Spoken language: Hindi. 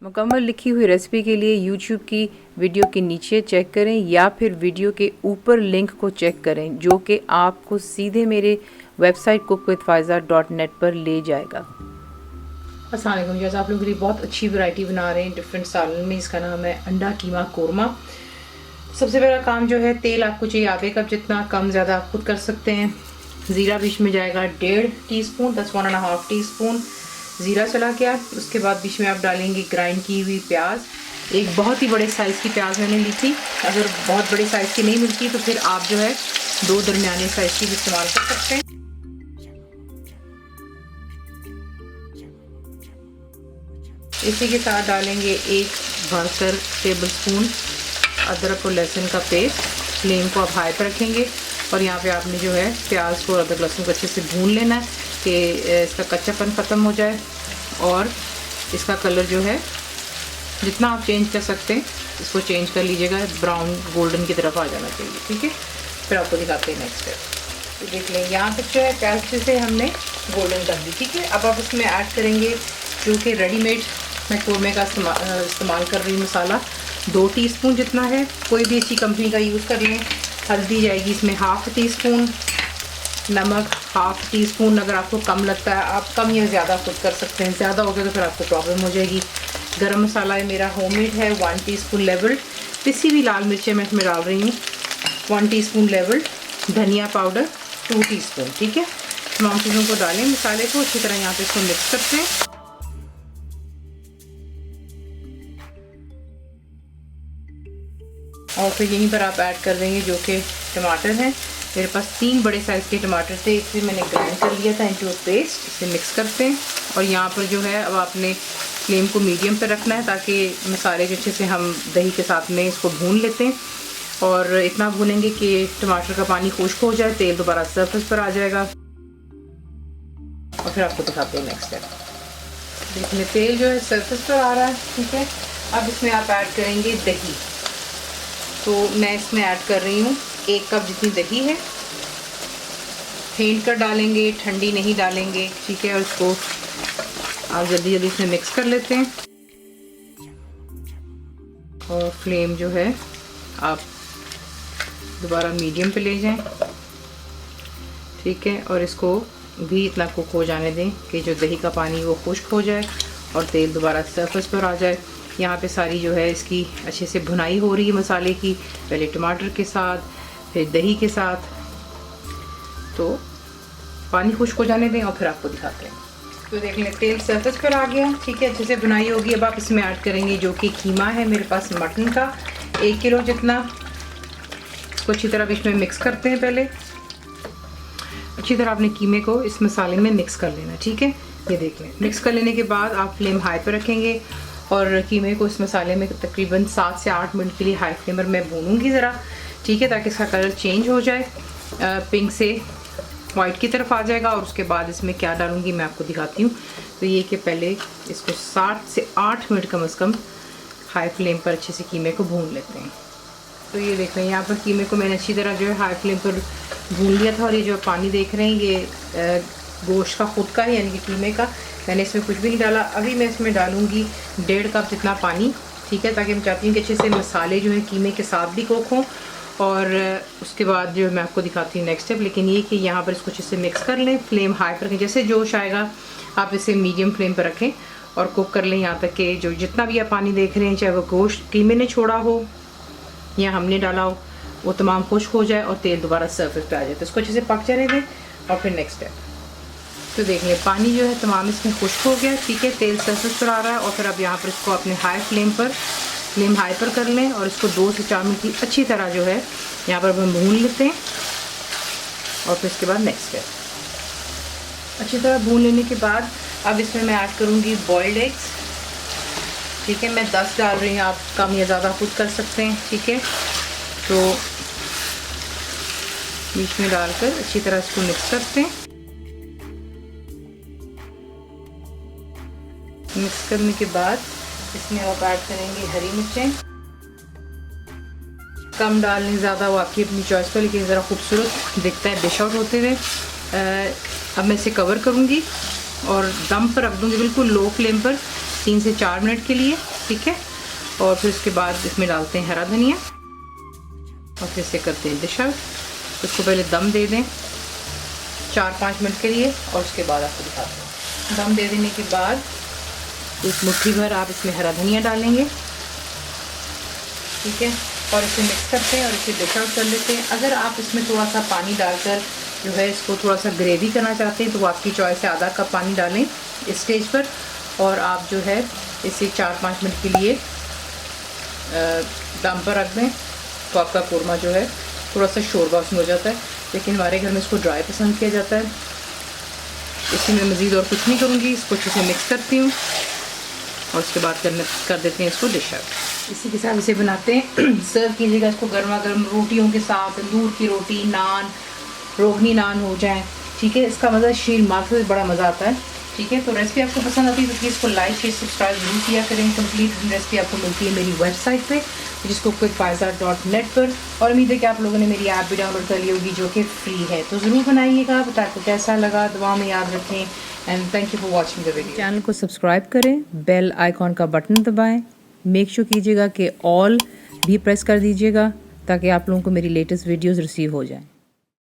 मुकम्मल लिखी हुई रेसिपी के लिए यूट्यूब की वीडियो के नीचे चेक करें या फिर वीडियो के ऊपर लिंक को चेक करें जो कि आपको सीधे मेरे वेबसाइट cookWithFaiza.net पर ले जाएगा। अस्सलाम वालेकुम। जैसे आप लोगों के लिए बहुत अच्छी वैरायटी बना रहे हैं डिफरेंट सालन में। इसका नाम है अंडा कीमा कोरमा। सबसे पहला काम जो है, तेल आपको चाहिए आधे कप जितना, कम ज़्यादा आप खुद कर सकते हैं। ज़ीरा बीच में जाएगा 1.5 टीस्पून, 1.5 टीस्पून ज़ीरा चला गया। उसके बाद बीच में आप डालेंगे ग्राइंड की हुई प्याज। एक बहुत ही बड़े साइज़ की प्याज मैंने ली थी। अगर बहुत बड़े साइज़ की नहीं मिलती तो फिर आप जो है 2 दरमियाने साइज़ की भी इस्तेमाल कर सकते हैं। इसी के साथ डालेंगे 1 भरकर टेबलस्पून अदरक और लहसुन का पेस्ट। फ्लेम को आप हाई पर रखेंगे और यहाँ पे आपने जो है प्याज को और अदरक लहसुन को अच्छे से भून लेना है कि इसका कच्चापन ख़त्म हो जाए और इसका कलर जो है जितना आप चेंज कर सकते हैं इसको चेंज कर लीजिएगा, ब्राउन गोल्डन की तरफ आ जाना चाहिए। ठीक है, फिर आपको दिखाते हैं नेक्स्ट स्टेप। तो देख लें, यहाँ तक जो है प्याज से हमने गोल्डन कर दी। ठीक है, अब आप इसमें ऐड करेंगे जो कि रेडीमेड मैं कोरमे का इस्तेमाल कर रही हूँ मसाला, 2 टीस्पून जितना है, कोई भी अच्छी कंपनी का यूज़ कर लें। हल्दी जाएगी इसमें 1/2 टीस्पून, नमक 1/2 टीस्पून। अगर आपको कम लगता है आप कम या ज़्यादा खुद कर सकते हैं, ज़्यादा हो गया तो फिर आपको प्रॉब्लम हो जाएगी। गरम मसाला है मेरा होममेड है, 1 टीस्पून लेवल्ड। पिसी हुई लाल मिर्चें मैं इसमें डाल रही हूँ, 1 टीस्पून लेवल्ड। धनिया पाउडर 2 टीस्पून। ठीक है, तमाम चीज़ों को डालें, मसाले को अच्छी तरह यहाँ पे इसको मिक्स करते हैं। और फिर यहीं पर आप ऐड कर देंगे जो कि टमाटर हैं। मेरे पास 3 बड़े साइज़ के टमाटर थे, इसे मैंने ग्राइंड कर लिया था इनटू पेस्ट। इसे मिक्स करते हैं और यहाँ पर जो है अब आपने फ्लेम को मीडियम पर रखना है ताकि मसाले जो अच्छे से हम दही के साथ में इसको भून लेते हैं। और इतना भूनेंगे कि टमाटर का पानी खुश्क हो जाए, तेल दोबारा सरफेस पर आ जाएगा। और फिर आपको दिखाते हैं नेक्स्ट स्टेप। देखिए तेल जो है सरफेस पर आ रहा है। ठीक है, अब इसमें आप ऐड करेंगे दही। तो मैं इसमें ऐड कर रही हूँ 1 कप जितनी दही है। फेंट कर डालेंगे, ठंडी नहीं डालेंगे। ठीक है, और इसको आप जल्दी जल्दी इसमें मिक्स कर लेते हैं और फ्लेम जो है आप दोबारा मीडियम पे ले जाएं। ठीक है, और इसको भी इतना कुक हो जाने दें कि जो दही का पानी वो खुश्क हो जाए और तेल दोबारा सरफेस पर आ जाए। यहाँ पे सारी जो है इसकी अच्छे से भुनाई हो रही है मसाले की, पहले टमाटर के साथ फिर दही के साथ। तो पानी खुश्क हो जाने दें और फिर आपको दिखाते हैं। तो देख लें तेल सरफेस पर आ गया। ठीक है, अच्छे से भुनाई होगी। अब आप इसमें ऐड करेंगे जो कि कीमा है मेरे पास मटन का 1 किलो जितना। इसको अच्छी तरह बीच में मिक्स करते हैं। पहले अच्छी तरह आपने कीमे को इस मसाले में मिक्स कर लेना। ठीक है, ये देख लें। मिक्स कर लेने के बाद आप फ्लेम हाई पर रखेंगे और कीमे को इस मसाले में तकरीबन 7 से 8 मिनट के लिए हाई फ्लेम पर मैं भूनूंगी ज़रा। ठीक है, ताकि इसका कलर चेंज हो जाए, पिंक से वाइट की तरफ आ जाएगा। और उसके बाद इसमें क्या डालूंगी मैं आपको दिखाती हूँ। तो ये कि पहले इसको 7 से 8 मिनट कम से कम हाई फ्लेम पर अच्छे से कीमे को भून लेते हैं। तो ये देख रहे हैं, यहाँ पर कीमे को मैंने अच्छी तरह जो है हाई फ्लेम पर भून लिया था। और ये जो पानी देख रहे हैं ये गोश्त का खुद का है, यानी कि कीमे का। मैंने इसमें कुछ भी नहीं डाला। अभी मैं इसमें डालूंगी 1.5 कप जितना पानी। ठीक है, ताकि मैं चाहती हूँ कि अच्छे से मसाले जो है कीमे के साथ भी कुक हों। और उसके बाद जो मैं आपको दिखाती हूँ नेक्स्ट स्टेप। लेकिन ये कि यहाँ पर इसको अच्छे से मिक्स कर लें, फ्लेम हाई पर रखें। जैसे जोश आएगा आप इसे मीडियम फ्लेम पर रखें और कुक कर लें यहाँ तक कि जो जितना भी आप पानी देख रहे हैं, चाहे वो गोश्त कीमे ने छोड़ा हो या हमने डाला हो, वो तमाम खुश्क हो जाए और तेल दोबारा सरफेस पे आ जाए। तो इसको अच्छे से पक जाने दें और फिर नेक्स्ट स्टेप। तो देख लें पानी जो है तमाम इसमें खुश्क हो गया। ठीक है, तेल सरफेस पर आ रहा है। और फिर अब यहाँ पर इसको अपने फ्लेम हाई पर कर लें और इसको 2 से 4 मिनट की अच्छी तरह जो है यहाँ पर हम भून लेते हैं। और फिर इसके बाद नेक्स्ट स्टेप। अच्छी तरह भून लेने के बाद अब इसमें मैं ऐड करूँगी बॉइल्ड एग्स। ठीक है, मैं 10 डाल रही हूँ, आप कम या ज़्यादा खुद कर सकते हैं। ठीक है, तो बीच में डालकर अच्छी तरह इसको मिक्स करते हैं। मिक्स करने के बाद इसमें आप ऐड करेंगे हरी मिर्चें। कम डालने ज़्यादा वो आपकी अपनी चॉइस पर, लेकिन ज़रा खूबसूरत दिखता है डिश आउट होते हुए। अब मैं इसे कवर करूँगी और दम पर रख दूँगी बिल्कुल लो फ्लेम पर 3 से 4 मिनट के लिए, ठीक है। और फिर उसके बाद इसमें डालते हैं हरा धनिया और फिर से करते हैं डिश आउट। इसको पहले दम दे दें 4-5 मिनट के लिए और उसके बाद आपको दिखाते हैं। दम दे देने के बाद एक मुट्ठी भर आप इसमें हरा धनिया डालेंगे, ठीक है, और इसे मिक्स करते हैं और इसे डिश आउट कर लेते हैं। अगर आप इसमें थोड़ा सा पानी डालकर जो है इसको थोड़ा सा ग्रेवी करना चाहते हैं तो वो आपकी चॉइस है, आधा कप पानी डालें इस स्टेज पर और आप जो है इसे 4-5 मिनट के लिए दम पर रख दें तो आपका कोरमा जो है थोड़ा सा शोरबा उसमें हो जाता है। लेकिन हमारे घर में इसको ड्राई पसंद किया जाता है। इसमें मैं मज़ीद और कुछ नहीं करूँगी, इसको अच्छे से मिक्स करती हूँ और उसके बाद कर देते हैं इसको डिश आउट। इसी के साथ इसे बनाते हैं, सर्व कीजिएगा इसको गर्मा गर्म रोटियों के साथ, तंदूर की रोटी, नान, रोगनी नान हो जाए, ठीक है। इसका मज़ा शील मार्क से बड़ा मज़ा आता है, ठीक है। तो रेसिपी आपको पसंद आती है तो प्लीज़ इसको लाइक शेयर सब्सक्राइब जरूर किया करें। कंप्लीट रेसिपी आपको मिलती है मेरी वेबसाइट पे जिसको quickpaiza.net पर, और उम्मीद है कि आप लोगों ने मेरी ऐप भी डाउनलोड कर ली होगी जो कि फ्री है। तो ज़रूर बनाइएगा, बताएं आपको कैसा लगा, दुआ में याद रखें and thank you for watching the video. Channel को सब्सक्राइब करें, बेल आइकॉन का बटन दबाएँ, मेक श्योर कीजिएगा कि ऑल भी प्रेस कर दीजिएगा ताकि आप लोगों को मेरी लेटेस्ट वीडियोज़ रिसीव हो जाएँ।